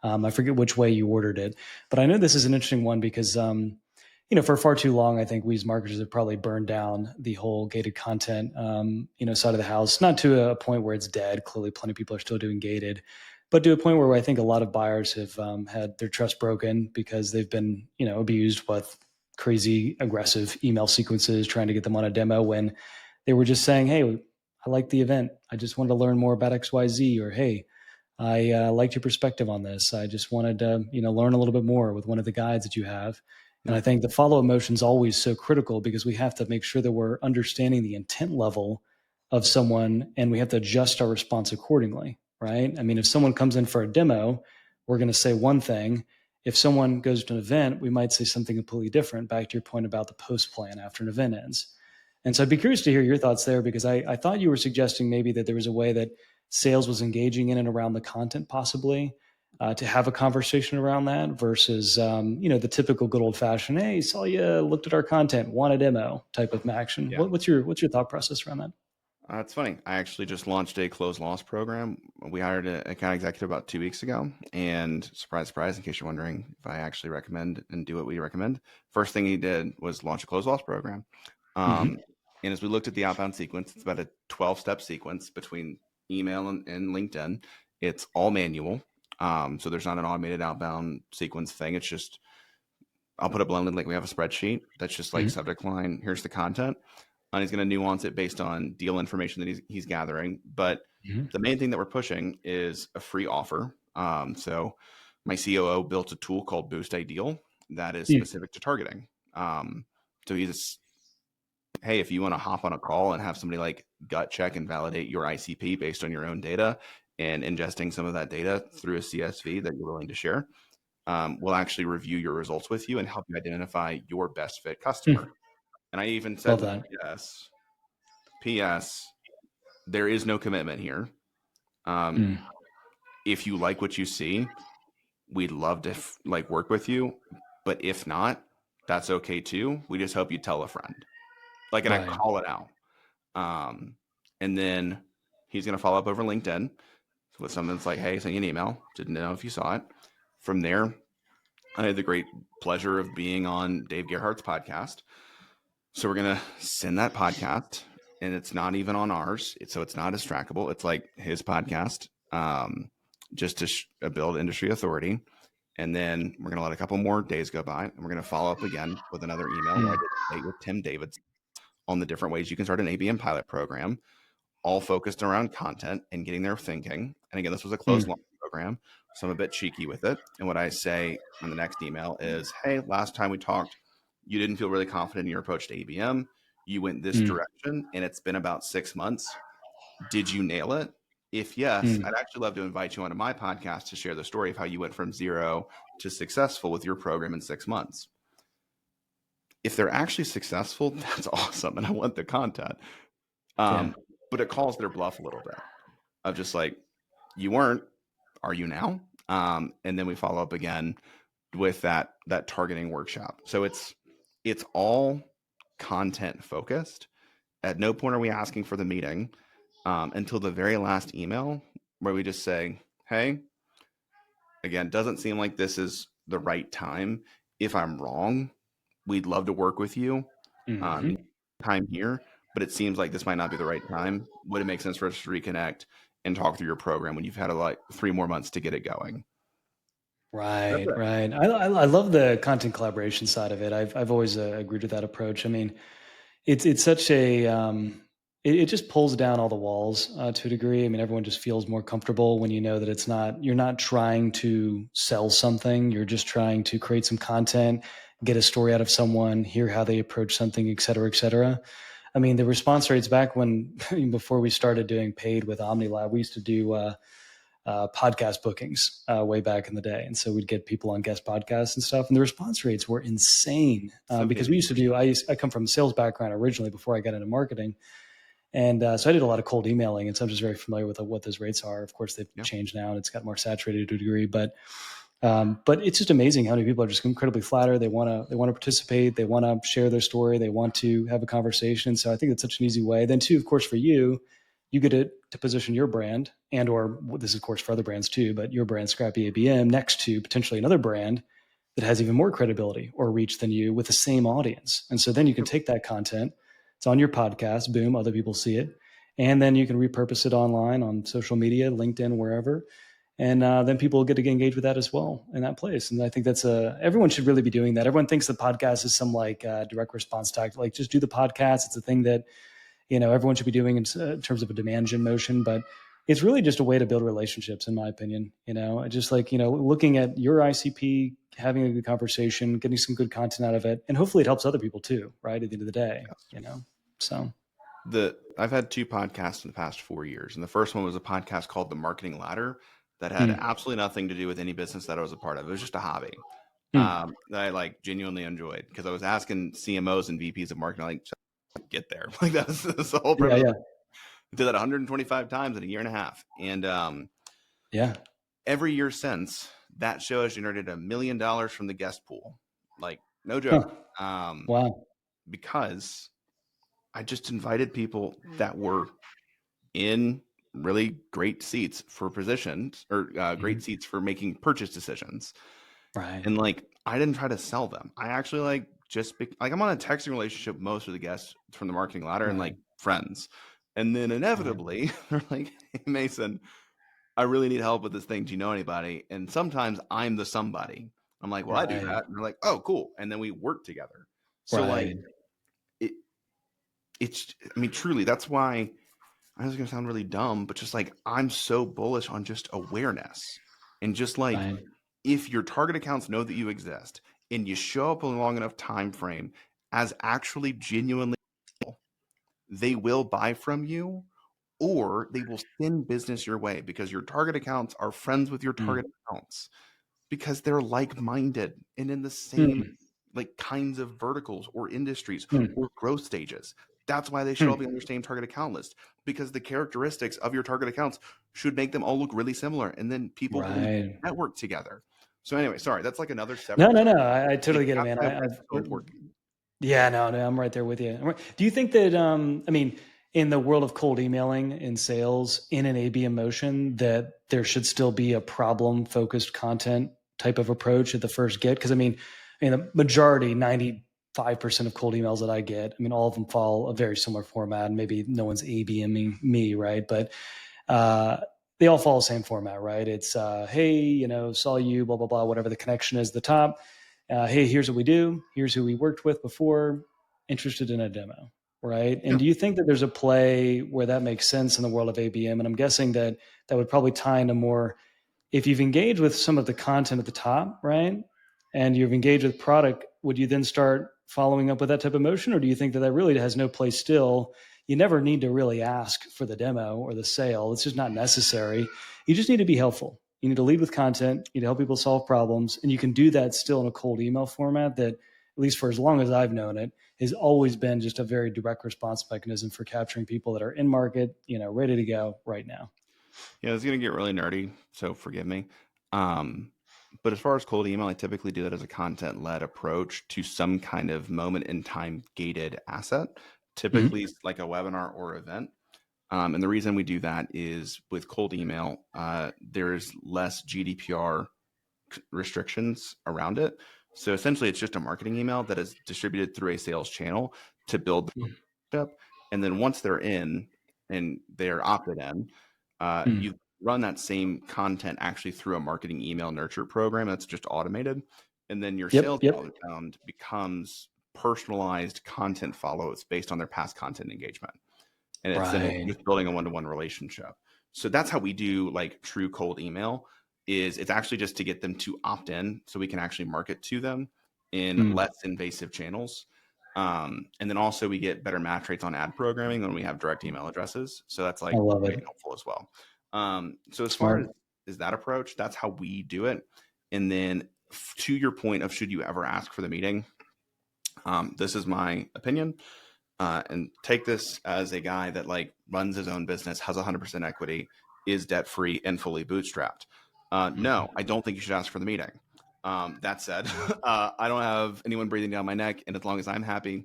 I forget which way you ordered it, but I know this is an interesting one because for far too long, I think we as marketers have probably burned down the whole gated content, side of the house, not to a point where it's dead. Clearly, plenty of people are still doing gated, but to a point where I think a lot of buyers have had their trust broken because they've been, abused with crazy aggressive email sequences trying to get them on a demo when they were just saying, "Hey, I like the event. I just wanted to learn more about XYZ," or "Hey, I liked your perspective on this. I just wanted to, learn a little bit more with one of the guides that you have." And Yeah. I think the follow-up motion is always so critical because we have to make sure that we're understanding the intent level of someone and we have to adjust our response accordingly, right? I mean, if someone comes in for a demo, we're going to say one thing. If someone goes to an event, we might say something completely different, back to your point about the post plan after an event ends. And so I'd be curious to hear your thoughts there because I thought you were suggesting maybe that there was a way that sales was engaging in and around the content possibly to have a conversation around that versus, the typical good old fashioned, hey, saw you looked at our content, want a demo type of action. Yeah. What's your thought process around that? It's funny. I actually just launched a closed loss program. We hired an account executive about 2 weeks ago. And surprise, surprise, in case you're wondering if I actually recommend and do what we recommend, first thing he did was launch a closed loss program. Mm-hmm. And as we looked at the outbound sequence, it's about a 12-step sequence between email and LinkedIn. It's all manual. So there's not an automated outbound sequence thing. It's just, I'll put it bluntly, like we have a spreadsheet that's just like Mm-hmm. subject line, here's the content. And he's going to nuance it based on deal information that he's gathering. But Mm-hmm. the main thing that we're pushing is a free offer. So my COO built a tool called Boost Ideal that is Yeah. specific to targeting. So he's, hey, if you want to hop on a call and have somebody like gut check and validate your ICP based on your own data and ingesting some of that data through a CSV that you're willing to share, we'll actually review your results with you and help you identify your best fit customer. Mm. And I even said Love to him, that. P.S. There is no commitment here. Um, Mm. if you like what you see, we'd love to work with you. But if not, that's okay too. We just hope you tell a friend. And I Right. call it out. And then he's going to follow up over LinkedIn with something that's like, hey, send you an email. Didn't know if you saw it. From there, I had the great pleasure of being on Dave Gerhardt's podcast. So we're going to send that podcast, and it's not even on ours. So it's not as trackable. It's like his podcast, just to build industry authority. And then we're going to let a couple more days go by, and we're going to follow up again with another email where I Mm. did a date with Tim Davidson on the different ways you can start an ABM pilot program, all focused around content and getting their thinking. And again, this was a closed Mm. launch program, so I'm a bit cheeky with it. And what I say in the next email is, hey, last time we talked, you didn't feel really confident in your approach to ABM. You went this Mm. direction, and it's been about 6 months. Did you nail it? If yes, I'd Mm, actually love to invite you onto my podcast to share the story of how you went from zero to successful with your program in 6 months. If they're actually successful, that's awesome. And I want the content. yeah. But it calls their bluff a little bit of just like, you weren't, are you now? And then we follow up again with that targeting workshop. So it's all content focused. At no point are we asking for the meeting until the very last email where we just say, hey, again, doesn't seem like this is the right time. If I'm wrong, we'd love to work with you. Hmm. Time here, but it seems like this might not be the right time. Would it make sense for us to reconnect and talk through your program when you've had like 3 more months to get it going? That's Right, it. right. I love the content collaboration side of it. I've always agreed with that approach. I mean, it's such a it just pulls down all the walls to a degree. I mean, everyone just feels more comfortable when you know that you're not trying to sell something. You're just trying to create some content, get a story out of someone, hear how they approach something, et cetera, et cetera. I mean, the response rates back when before we started doing paid with OmniLab, we used to do podcast bookings way back in the day, and so we'd get people on guest podcasts and stuff, and the response rates were insane because we used to do. I come from a sales background originally before I got into marketing, and so I did a lot of cold emailing, and so I'm just very familiar with what those rates are. Of course, they've Yeah, changed now, and it's got more saturated to a degree, but it's just amazing how many people are just incredibly flattered. They want to participate. They want to share their story. They want to have a conversation. So I think it's such an easy way. Then too, of course, for you, you get to position your brand and or this is of course for other brands too, but your brand Scrappy ABM next to potentially another brand that has even more credibility or reach than you with the same audience. And so then you can yep, take that content. It's on your podcast. Boom, other people see it. And then you can repurpose it online on social media, LinkedIn, wherever, and then people get to engage with that as well in that place. And I think that's everyone should really be doing that. Everyone thinks the podcast is some like direct response tactic, like just do the podcast. It's a thing that everyone should be doing in terms of a demand gen motion, but it's really just a way to build relationships, in my opinion. Just like looking at your ICP, having a good conversation, getting some good content out of it, and hopefully it helps other people too. Right at the end of the day, yes. so. I've had two podcasts in the past 4 years, and the first one was a podcast called The Marketing Ladder that had Mm, absolutely nothing to do with any business that I was a part of. It was just a hobby mm. that I like genuinely enjoyed because I was asking CMOs and VPs of marketing like get there. Like that's the whole Yeah, purpose. yeah, I did that 125 times in a year and a half, and yeah. every year since that show has generated $1 million from the guest pool. Like no Huh. joke. Um, Wow. because I just invited people that were in really great seats for positions or great Mhm. seats for making purchase decisions. Right. And like, I didn't try to sell them. I actually like like I'm on a texting relationship with most of the guests from the marketing ladder and Right. like friends. And then Right. inevitably they're like, hey, Mason, I really need help with this thing. Do you know anybody? And sometimes I'm the somebody. I'm like, well, I do Right. that. And they're like, oh, cool. And then we work together. So like Right. it, I mean, truly, that's why I was going to sound really dumb, but just like I'm so bullish on just awareness and just like Right. if your target accounts know that you exist and you show up a long enough time frame as actually genuinely, they will buy from you or they will send business your way because your target accounts are friends with your target Mm. accounts because they're like-minded and in the same Mm. like kinds of verticals or industries Mm. or growth stages. That's why they should all be Mm. on your same target account list because the characteristics of your target accounts should make them all look really similar and then people will Right. network together. So anyway, sorry, that's like another No, separate no, topic. no. I Like, totally get it, that's man. why awareness is so important. Yeah, no, no, I'm right there with you. Do you think that, I mean, in the world of cold emailing in sales, in an ABM motion, that there should still be a problem focused content type of approach at the first get? Because I mean, the majority, 95% of cold emails that I get, I mean, all of them follow a very similar format. Maybe no one's ABMing me, right? But uh, they all follow the same format, right? It's hey, saw you, blah blah blah, whatever the connection is at the top. Hey, here's what we do. Here's who we worked with before. Interested in a demo, right? Yeah. And do you think that there's a play where that makes sense in the world of ABM? And I'm guessing that that would probably tie into more if you've engaged with some of the content at the top, right? And you've engaged with product, would you then start following up with that type of motion, or do you think that that really has no place still? you never need to really ask for the demo or the sale. It's just not necessary. You just need to be helpful. You need to lead with content. You need to help people solve problems. And you can do that still in a cold email format that, at least for as long as I've known it, has always been just a very direct response mechanism for capturing people that are in market, ready to go right now. Yeah, it's going to get really nerdy, so forgive me. Um, but as far as cold email, I typically do that as a content led approach to some kind of moment in time gated asset, Mm-hmm. typically like a webinar or event. And the reason we do that is with cold email, there's less GDPR restrictions around it. So essentially, it's just a marketing email that is distributed through a sales channel to build the relationship. And then once they're in and they're opted in, Mm-hmm. you run that same content actually through a marketing email nurture program that's just automated. And then your Yep. sales Yep. outbound becomes personalized content follows based on their past content engagement. And it's then Right. just building a one-to-one relationship. So that's how we do like true cold email is it's actually just to get them to opt in so we can actually market to them in Mm. less invasive channels. And then also we get better match rates on ad programming when we have direct email addresses. So that's I like love really it. helpful as well. So as far Smart. as that approach, that's how we do it. And then to your point of should you ever ask for the meeting, this is my opinion. And take this as a guy that like runs his own business, has 100% equity, is debt free and fully bootstrapped. No, I don't think you should ask for the meeting. That said, I don't have anyone breathing down my neck, and as long as I'm happy,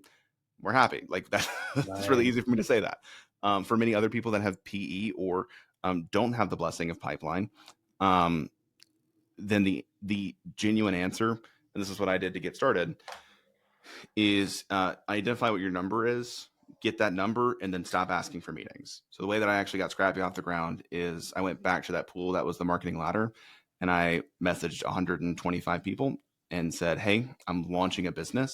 we're happy. Like that, it's really Right. easy for me to say that. For many other people that have PE or don't have the blessing of pipeline, um, then the genuine answer, and this is what I did to get started, is identify what your number is, get that number, and then stop asking for meetings. So the way that I actually got Scrappy off the ground is I went back to that pool that was the marketing ladder, and I messaged 125 people and said, "Hey, I'm launching a business.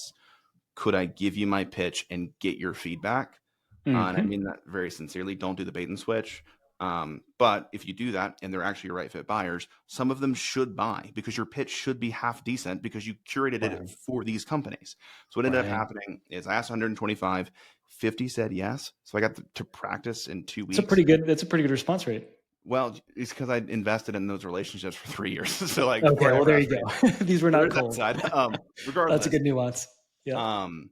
Could I give you my pitch and get your feedback?" And I Mm-hmm. mean that very sincerely. Don't do the bait and switch. But if you do that and they're actually your right fit buyers, some of them should buy because your pitch should be half decent because you curated it Right. for these companies. So what ended up Right. happening is I asked 125, 50 said yes. So I got to practice in 2 It's a weeks. pretty good. That's a pretty good response rate. Well, it's because I invested in those relationships for 3 years. So like before Okay. I Well, ever there asked you for go. anything. These were So not there's that cold. side. That's a Regardless, good nuance. Yeah. um,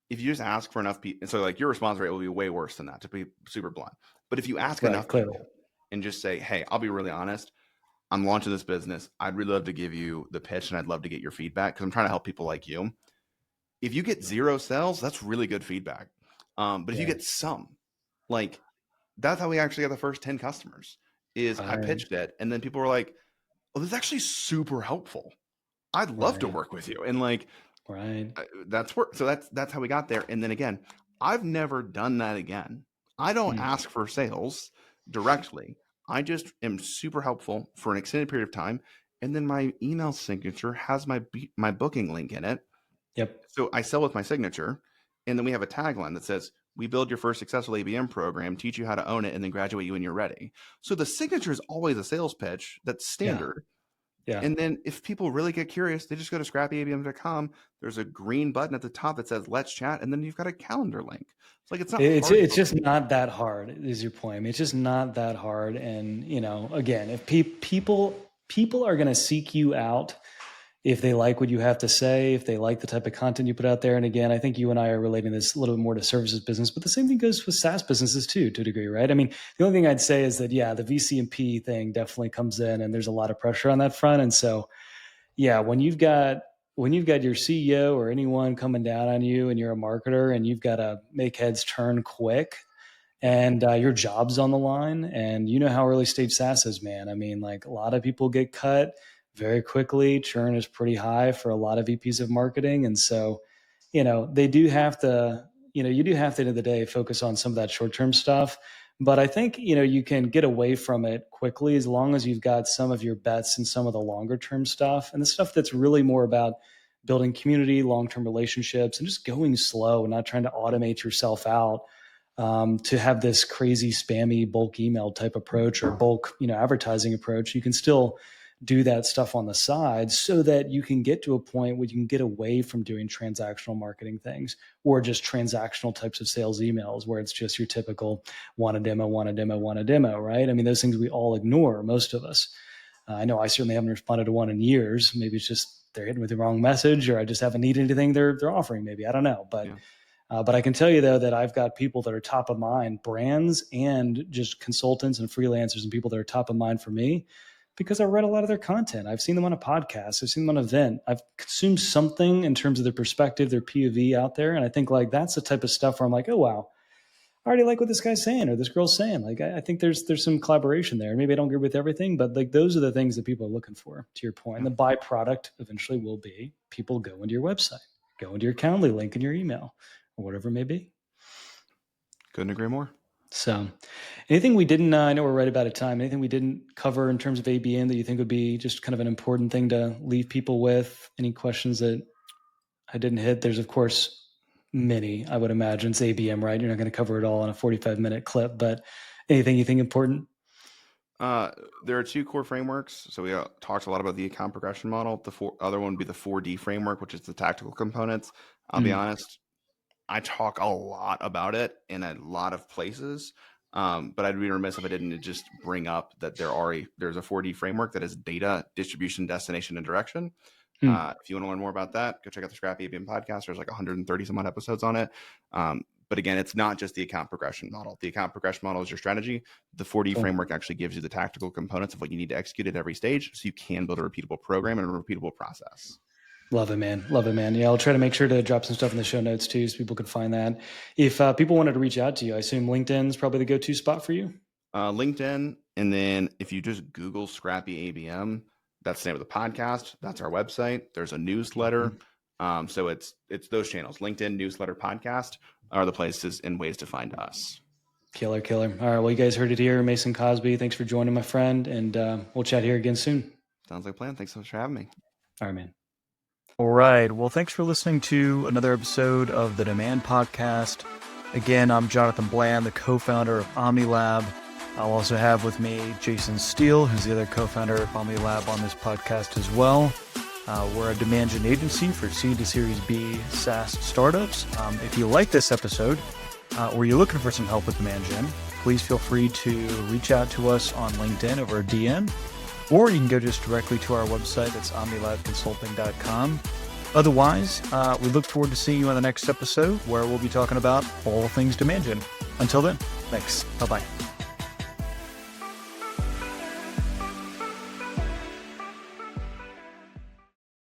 if you just ask for enough people, so like your response rate will be way worse than that, to be super blunt. But if you ask Right. enough Clearly. people and just say, "Hey, I'll be really honest, I'm launching this business. I'd really love to give you the pitch and I'd love to get your feedback because I'm trying to help people like you." If you get zero sales, that's really good feedback. But if you Yeah. get some, like that's how we actually got the first 10 customers. Is I Right. pitched it and then people were like, "Oh, this is actually super helpful. I'd love to Right. work with you." And like Right. that's work. So that's how we got there. And then again, I've never done that again. I don't Mm. ask for sales directly. I just am super helpful for an extended period of time, and then my email signature has my booking link in it. Yep. So I sell with my signature, and then we have a tagline that says, "We build your first successful ABM program, teach you how to own it, and then graduate you when you're ready." So the signature is always a sales pitch that's Yeah. standard. Yeah. And then if people really get curious, they just go to scrappyabm.com. There's a green button at the top that says "Let's chat," and then you've got a calendar link. It's like it's not It's hard to it's book a just meeting. not that hard. Is your point? I mean, it's just not that hard. And again, if people are going to seek you out if they like what you have to say, if they like the type of content you put out there. And again, I think you and I are relating this a little bit more to services business, but the same thing goes with SaaS businesses too, to a degree, right? I mean, the only thing I'd say is that, yeah, the VC and P thing definitely comes in and there's a lot of pressure on that front. And so, yeah, when you've got your CEO or anyone coming down on you and you're a marketer and you've got to make heads turn quick, Yeah. and your job's on the line, and you know how early stage SaaS is, man. I mean, like a lot of people get cut very quickly. Churn is pretty high for a lot of VPs of marketing, and so they do have to. You do have to, at the end of the day, focus on some of that short term stuff. But I think you can get away from it quickly as long as you've got some of your bets and some of the longer term stuff and the stuff that's really more about building community, long term relationships, and just going slow and not trying to automate yourself out to have this crazy spammy bulk email type approach or bulk advertising approach. You can still do that stuff on the side so that you can get to a point where you can get away from doing transactional marketing things or just transactional types of sales emails where it's just your typical want a demo, want a demo, want a demo, right? I mean, those things we all ignore, most of us. I know I certainly haven't responded to one in years. Maybe it's just they're hitting with the wrong message, or I just haven't needed anything they're offering. Maybe I don't know, but I can tell you though that I've got people that are top of mind, brands and just consultants and freelancers and people that are top of mind for me because I read a lot of their content. I've seen them on a podcast. I've seen them on an event. I've consumed something in terms of their perspective, their POV out there, and I think like that's the type of stuff where I'm like, oh wow, I already like what this guy's saying or this girl's saying. Like, I think there's some collaboration there. Maybe I don't agree with everything, but like those are the things that people are looking for, to your point. And the byproduct eventually will be people go into your website, go into your Calendly link in your email or whatever it may be. Couldn't agree more. So anything we didn't, I know we're right about a time, anything we didn't cover in terms of ABM that you think would be just kind of an important thing to leave people with? Any questions that I didn't hit? There's, of course, many, I would imagine. It's ABM, right? You're not going to cover it all in a 45-minute clip, but anything you think important? There are two core frameworks. So we talked a lot about the account progression model. The other one would be the 4D framework, which is the tactical components. I'll be honest, I talk a lot about it in a lot of places, but I'd be remiss if I didn't just bring up that there's a 4D framework that is data, distribution, destination, and direction. If you want to learn more about that, go check out the Scrappy ABM podcast. There's like 130 some odd episodes on it. But again, it's not just the account progression model. The account progression model is your strategy. The 4D framework actually gives you the tactical components of what you need to execute at every stage so you can build a repeatable program and a repeatable process. Love it, man. Love it, man. Yeah, I'll try to make sure to drop some stuff in the show notes too so people can find that. If people wanted to reach out to you, I assume LinkedIn is probably the go-to spot for you? LinkedIn, and then if you just Google Scrappy ABM, that's the name of the podcast. That's our website. There's a newsletter. So it's those channels. LinkedIn, newsletter, podcast are the places and ways to find us. Killer. All right. Well, you guys heard it here. Mason Cosby, thanks for joining, my friend. And we'll chat here again soon. Sounds like a plan. Thanks so much for having me. All right, man. All right. Well, thanks for listening to another episode of the Demand Podcast. Again, I'm Jonathan Bland, the co-founder of OmniLab. I'll also have with me Jason Steele, who's the other co-founder of OmniLab on this podcast as well. We're a demand gen agency for seed to Series B SaaS startups. If you like this episode or you're looking for some help with demand gen, please feel free to reach out to us on LinkedIn over a DM, or you can go just directly to our website. That's omnilabconsulting.com. Otherwise, we look forward to seeing you on the next episode where we'll be talking about all things demand gen. Until then, thanks. Bye-bye.